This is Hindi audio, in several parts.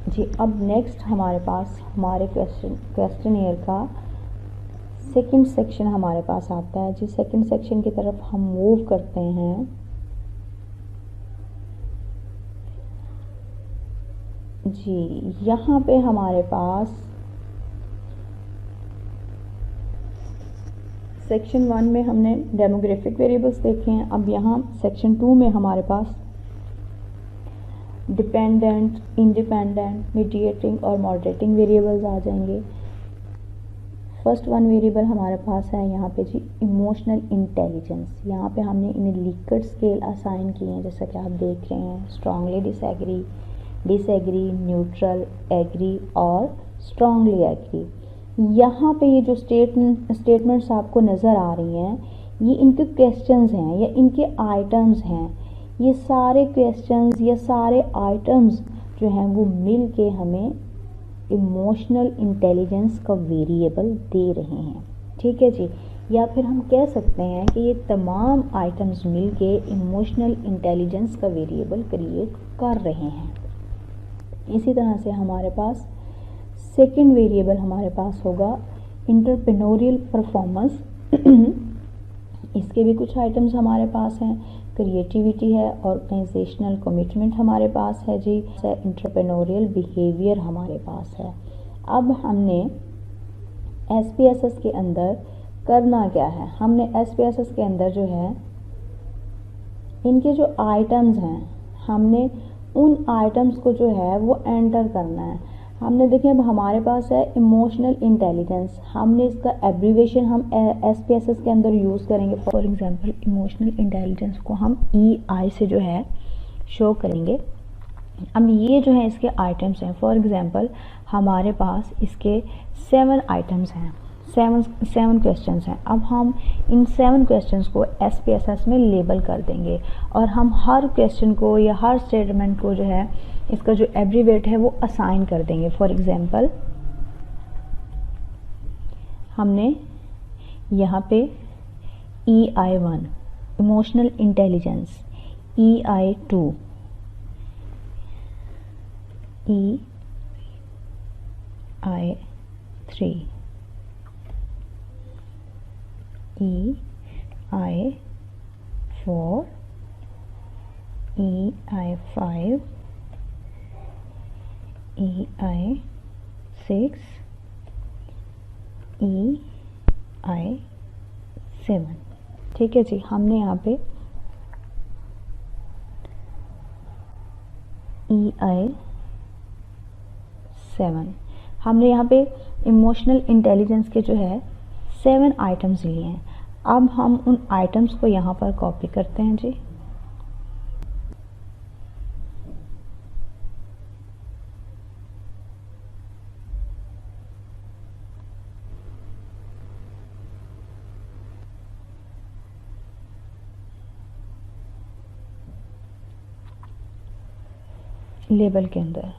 जी अब नेक्स्ट हमारे पास हमारे क्वेश्चनियर का सेकंड सेक्शन हमारे पास आता है जी। सेकंड सेक्शन की तरफ हम मूव करते हैं। जी यहाँ पे हमारे पास सेक्शन 1 में हमने डेमोग्राफिक वेरिएबल्स देखे हैं। अब यहाँ सेक्शन 2 में हमारे पास डिपेंडेंट, इंडिपेंडेंट, मीडिएटिंग और मॉडरेटिंग वेरिएबल्स आ जाएंगे। फर्स्ट वन वेरिएबल हमारे पास है यहाँ पे जी इमोशनल इंटेलिजेंस। यहाँ पे हमने इन्हें लिकर्ट स्केल असाइन किए हैं, जैसा कि आप देख रहे हैं, strongly disagree, disagree, neutral, agree और स्ट्रांगली एग्री। यहाँ पे ये जो स्टेटमेंट्स आपको नज़र आ रही हैं, ये इनके क्वेश्चंस हैं या इनके आइटम्स हैं। ये सारे क्वेश्चंस, ये सारे आइटम्स जो हैं वो मिल के हमें इमोशनल इंटेलिजेंस का वेरिएबल दे रहे हैं। ठीक है जी, या फिर हम कह सकते हैं कि ये तमाम आइटम्स मिल के इमोशनल इंटेलिजेंस का वेरिएबल क्रिएट कर रहे हैं। इसी तरह से हमारे पास सेकंड वेरिएबल हमारे पास होगा इंटरप्रेन्योरियल परफॉर्मेंस। इसके भी कुछ आइटम्स हमारे पास हैं। क्रिएटिविटी है, ऑर्गेनाइजेशनल कमिटमेंट हमारे पास है जी, इंटरप्रेन्योरियल बिहेवियर हमारे पास है। अब हमने एसपीएसएस के अंदर करना क्या है, हमने एसपीएसएस के अंदर जो है इनके जो आइटम्स हैं, हमने उन आइटम्स को जो है वो एंटर करना है। हमने देखें अब हमारे पास है इमोशनल इंटेलिजेंस, हमने इसका एब्रीवेशन हम एसपीएसएस के अंदर यूज़ करेंगे। फॉर एग्जांपल इमोशनल इंटेलिजेंस को हम EI से जो है शो करेंगे। अब ये जो है इसके आइटम्स हैं। फॉर एग्जांपल हमारे पास इसके 7 आइटम्स हैं, 7 क्वेश्चंस हैं। अब हम इन 7 क्वेश्चंस को एसपीएसएस में लेबल कर देंगे और हम हर क्वेश्चन को या हर स्टेटमेंट को जो है इसका जो एब्रीवेट है वो असाइन कर देंगे। फॉर एग्जांपल हमने यहाँ पे EI1 emotional intelligence, EI2 EI3 EI4 EI5 EI6 EI7। ठीक है जी, हमने यहाँ पे EI7 हमने यहाँ पे इमोशनल इंटेलिजेंस के जो है 7 आइटम्स लिए हैं। अब हम उन आइटम्स को यहाँ पर कॉपी करते हैं जी। लेबल के अंदर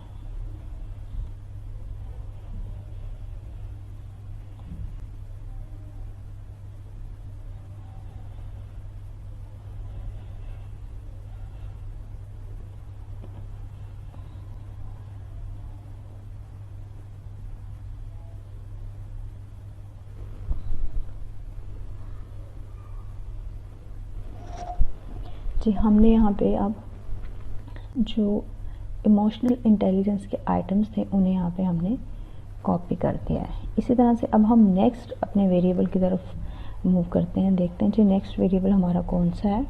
जी हमने यहाँ पे अब जो इमोशनल इंटेलिजेंस के आइटम्स थे उन्हें यहाँ पे हमने कॉपी कर दिया है। इसी तरह से अब हम नेक्स्ट अपने वेरिएबल की तरफ मूव करते हैं। देखते हैं जी नेक्स्ट वेरिएबल हमारा कौन सा है।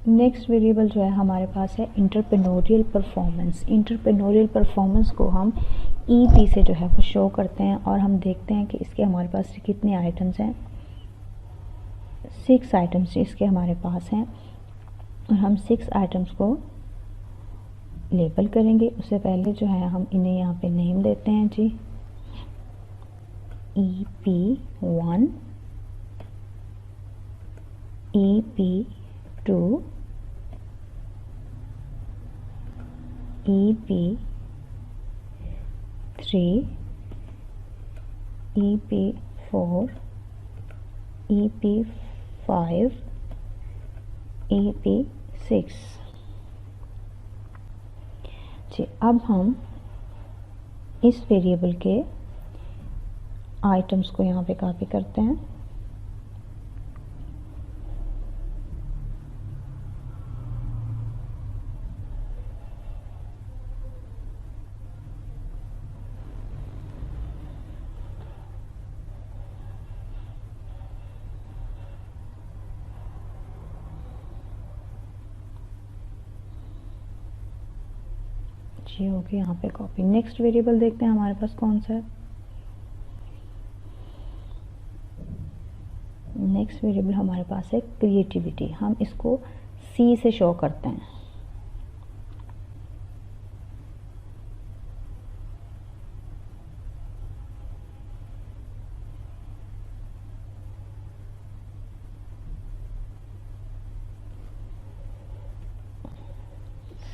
नेक्स्ट वेरिएबल जो है हमारे पास है इंटरप्रेन्योरियल परफॉर्मेंस। इंटरप्रेन्योरियल परफॉर्मेंस को हम EP से जो है वो शो करते हैं और हम देखते हैं कि इसके हमारे पास कितने आइटम्स हैं। 6 आइटम्स इसके हमारे पास हैं और हम 6 आइटम्स को लेबल करेंगे। उससे पहले जो है हम इन्हें यहाँ पे नेम देते हैं जी। EP1, EP2, EP3, EP4, EP5, EP6। जी, अब हम इस वेरिएबल के आइटम्स को यहाँ पे कॉपी करते हैं। जी ओके, यहाँ पे कॉपी। नेक्स्ट वेरिएबल देखते हैं हमारे पास कौन सा है। नेक्स्ट वेरिएबल हमारे पास है क्रिएटिविटी। हम इसको सी से शो करते हैं।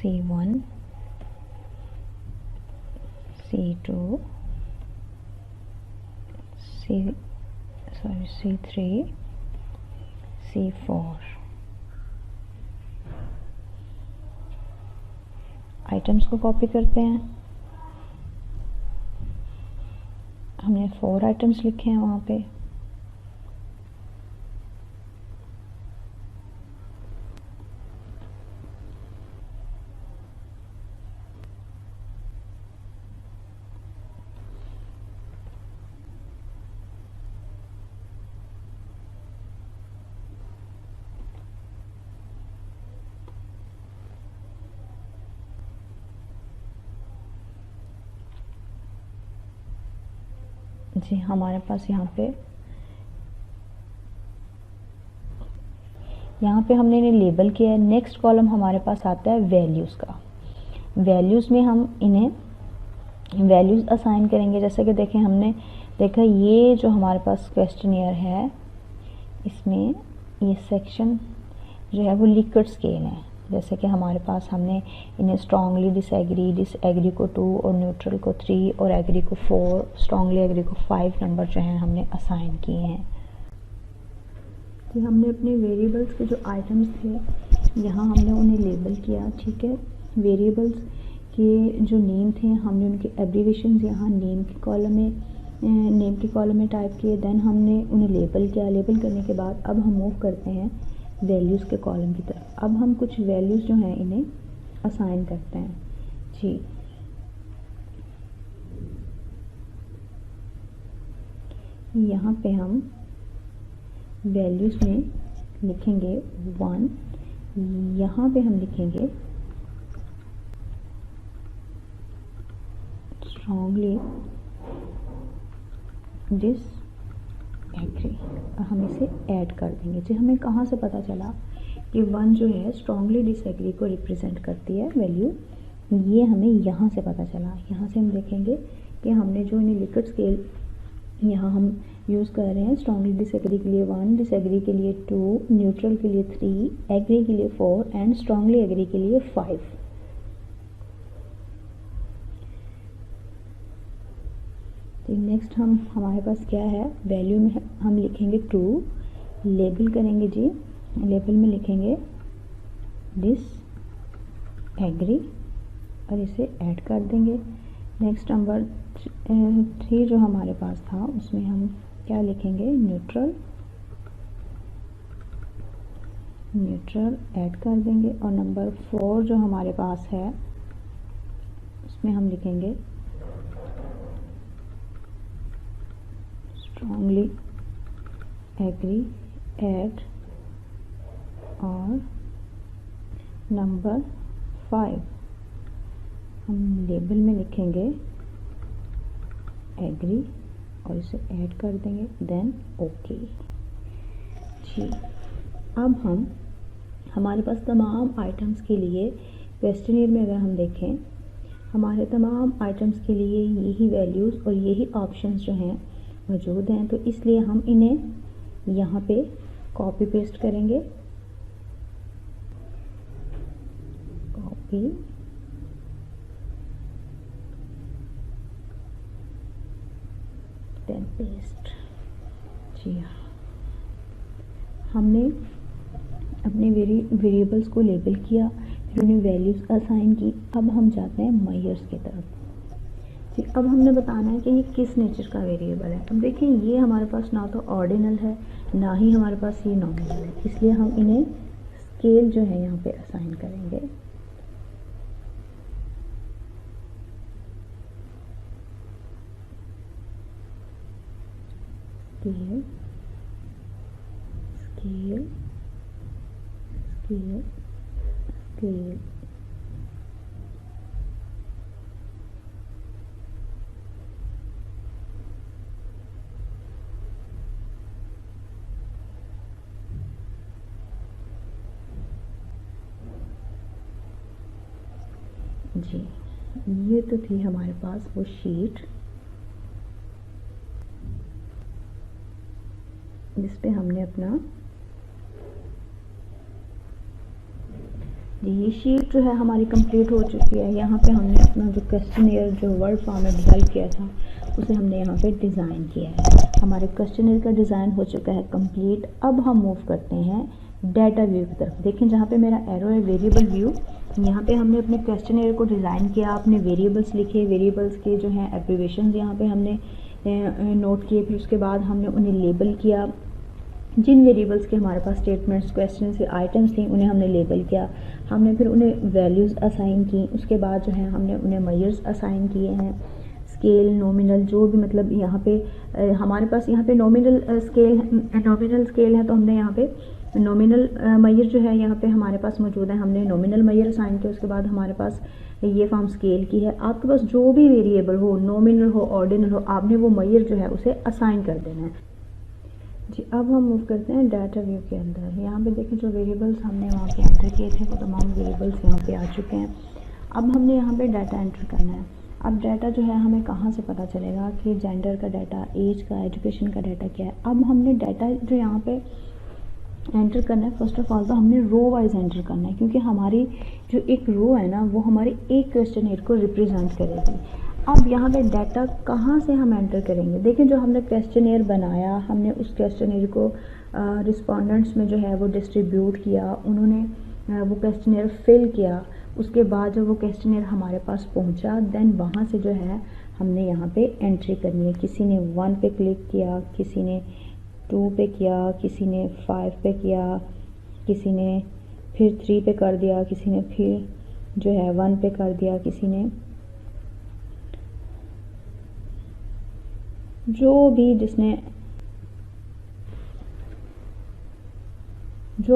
C1, C2, C3, C4। Items को कॉपी करते हैं। हमने 4 आइटम्स लिखे हैं वहाँ पे। जी, हमारे पास यहाँ पे हमने इन्हें लेबल किया है। नेक्स्ट कॉलम हमारे पास आता है वैल्यूज़ का। वैल्यूज़ में हम इन्हें वैल्यूज़ असाइन करेंगे। जैसे कि देखें, हमने देखा ये जो हमारे पास क्वेश्चनियर है, इसमें ये सेक्शन जो है वो लिकर्ट स्केल है। जैसे कि हमारे पास हमने इन्हें स्ट्रांगली डिसएग्री को 2 और न्यूट्रल को 3 और एग्री को 4, स्ट्रांगली एग्री को 5 नंबर जो हैं हमने असाइन किए हैं। कि हमने अपने वेरिएबल्स के जो आइटम्स थे यहाँ हमने उन्हें लेबल किया। ठीक है, वेरिएबल्स के जो नेम थे हमने उनके एब्रीविएशंस यहाँ नेम के कॉलम में टाइप किए। देन हमने उन्हें लेबल किया। लेबल करने के बाद अब हम मूव करते हैं वैल्यूज़ के कॉलम की तरफ। अब हम कुछ वैल्यूज़ जो हैं इन्हें असाइन करते हैं। जी, यहाँ पे हम वैल्यूज़ में लिखेंगे 1, यहाँ पे हम लिखेंगे स्ट्रांगली डिसएग्री और हम इसे ऐड कर देंगे। जी, हमें कहाँ से पता चला कि 1 जो है स्ट्रांगली डिसएग्री को रिप्रेजेंट करती है वैल्यू? ये हमें यहाँ से पता चला। यहाँ से हम देखेंगे कि हमने जो इन्हें लिकर्ट स्केल यहाँ हम यूज़ कर रहे हैं। स्ट्रांगली डिसएग्री के लिए 1, डिसएग्री के लिए 2, न्यूट्रल के लिए 3, एग्री के लिए 4 एंड स्ट्रांगली एग्री के लिए 5। नेक्स्ट हमारे पास क्या है, वैल्यू में हम लिखेंगे 2, लेबल करेंगे जी, लेबल में लिखेंगे डिसएग्री और इसे ऐड कर देंगे। नेक्स्ट नंबर 3 जो हमारे पास था उसमें हम क्या लिखेंगे, न्यूट्रल ऐड कर देंगे। और नंबर 4 जो हमारे पास है उसमें हम लिखेंगे स्ट्रांगली एग्री ऐड। और नंबर 5 हम लेबल में लिखेंगे एग्री और इसे ऐड कर देंगे, देन ओके। जी, अब हमारे पास तमाम आइटम्स के लिए क्वेश्चनियर में अगर हम देखें, हमारे तमाम आइटम्स के लिए यही वैल्यूज़ और यही ऑप्शंस जो हैं मौजूद हैं। तो इसलिए हम इन्हें यहाँ पे कॉपी पेस्ट करेंगे, कॉपी देन पेस्ट। जी हाँ, हमने अपने वेरिएबल्स को लेबल किया। फिर उन्हें वैल्यूज़ असाइन की। अब हम जाते हैं मेजर्स की तरफ। जी, अब हमने बताना है कि ये किस नेचर का वेरिएबल है। अब देखिए ये हमारे पास ना तो ऑर्डिनल है ना ही हमारे पास ये नॉमिनल है, इसलिए हम इन्हें स्केल जो है यहाँ पे असाइन करेंगे। Scale scale scale scale. जी, ये तो थी हमारे पास वो शीट जिस पे हमने अपना ये शीट जो है हमारी कंप्लीट हो चुकी है। यहाँ पे हमने अपना जो क्वेश्चनियर जो वर्ड फॉर्म में डेवलप किया था उसे हमने यहाँ पे डिज़ाइन किया है। हमारे क्वेश्चनियर का डिज़ाइन हो चुका है कंप्लीट। अब हम मूव करते हैं डाटा व्यू की तरफ। देखें जहाँ पे मेरा एरो है वेरिएबल व्यू, यहाँ पे हमने अपने क्वेश्चनियर को डिज़ाइन किया, अपने वेरिएबल्स लिखे, वेरिएबल्स के जो हैं एब्रिवेशंस यहाँ पे हमने नोट किए, फिर उसके बाद हमने उन्हें लेबल किया। जिन वेरिएबल्स के हमारे पास स्टेटमेंट्स क्वेश्चन के आइटम्स थी उन्हें हमने लेबल किया, हमने फिर उन्हें वैल्यूज़ असाइन की। उसके बाद जो है हमने उन्हें मेजर्स असाइन किए हैं, स्केल नॉमिनल जो भी, मतलब यहाँ पे हमारे पास यहाँ पे नॉमिनल स्केल है तो हमने यहाँ पे नॉमिनल मेजर जो है यहाँ पे हमारे पास मौजूद है, हमने नॉमिनल मेजर असाइन किया। उसके बाद हमारे पास ये फॉर्म स्केल की है। आपके पास जो भी वेरिएबल हो, नॉमिनल हो ऑर्डिनल हो, आपने वो मेजर जो है उसे असाइन कर देना है। जी, अब हम मूव करते हैं डाटा व्यू के अंदर। यहाँ पे देखें जो वेरिएबल्स हमने वहाँ पे एंटर किए थे वो तमाम वेरिएबल्स यहाँ पे आ चुके हैं। अब हमने यहाँ पे डाटा एंटर करना है। अब डाटा जो है हमें कहाँ से पता चलेगा कि जेंडर का डाटा, एज का, एजुकेशन का डाटा क्या है। अब हमने डाटा जो यहाँ पे एंटर करना है, फर्स्ट ऑफ ऑल तो हमने रो वाइज एंटर करना है, क्योंकि हमारी जो एक रो है ना वो हमारे एक क्वेश्चनर को रिप्रेजेंट करेगी। अब यहाँ पे डाटा कहाँ से हम एंटर करेंगे। देखिए जो हमने क्वेश्चनर बनाया, हमने उस क्वेश्चनर को रिस्पोंडेंट्स में जो है वो डिस्ट्रीब्यूट किया, उन्होंने वो क्वेश्चनर फिल किया। उसके बाद जब वो क्वेश्चनर हमारे पास पहुँचा, देन वहाँ से जो है हमने यहाँ पे एंट्री करनी है। किसी ने 1 पे क्लिक किया, किसी ने 2 पे किया, किसी ने 5 पे किया, किसी ने फिर 3 पे कर दिया, किसी ने फिर जो है 1 पे कर दिया, किसी ने जो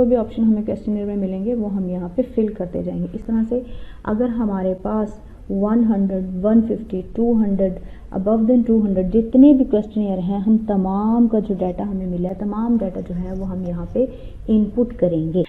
भी ऑप्शन हमें क्वेश्चनर में मिलेंगे वो हम यहाँ पे फिल करते जाएंगे। इस तरह से अगर हमारे पास 100, 150, 200 अबव देन 200 जितने भी क्वेश्चनर हैं, हम तमाम का जो डाटा हमें मिला है, तमाम डाटा जो है वो हम यहाँ पे इनपुट करेंगे।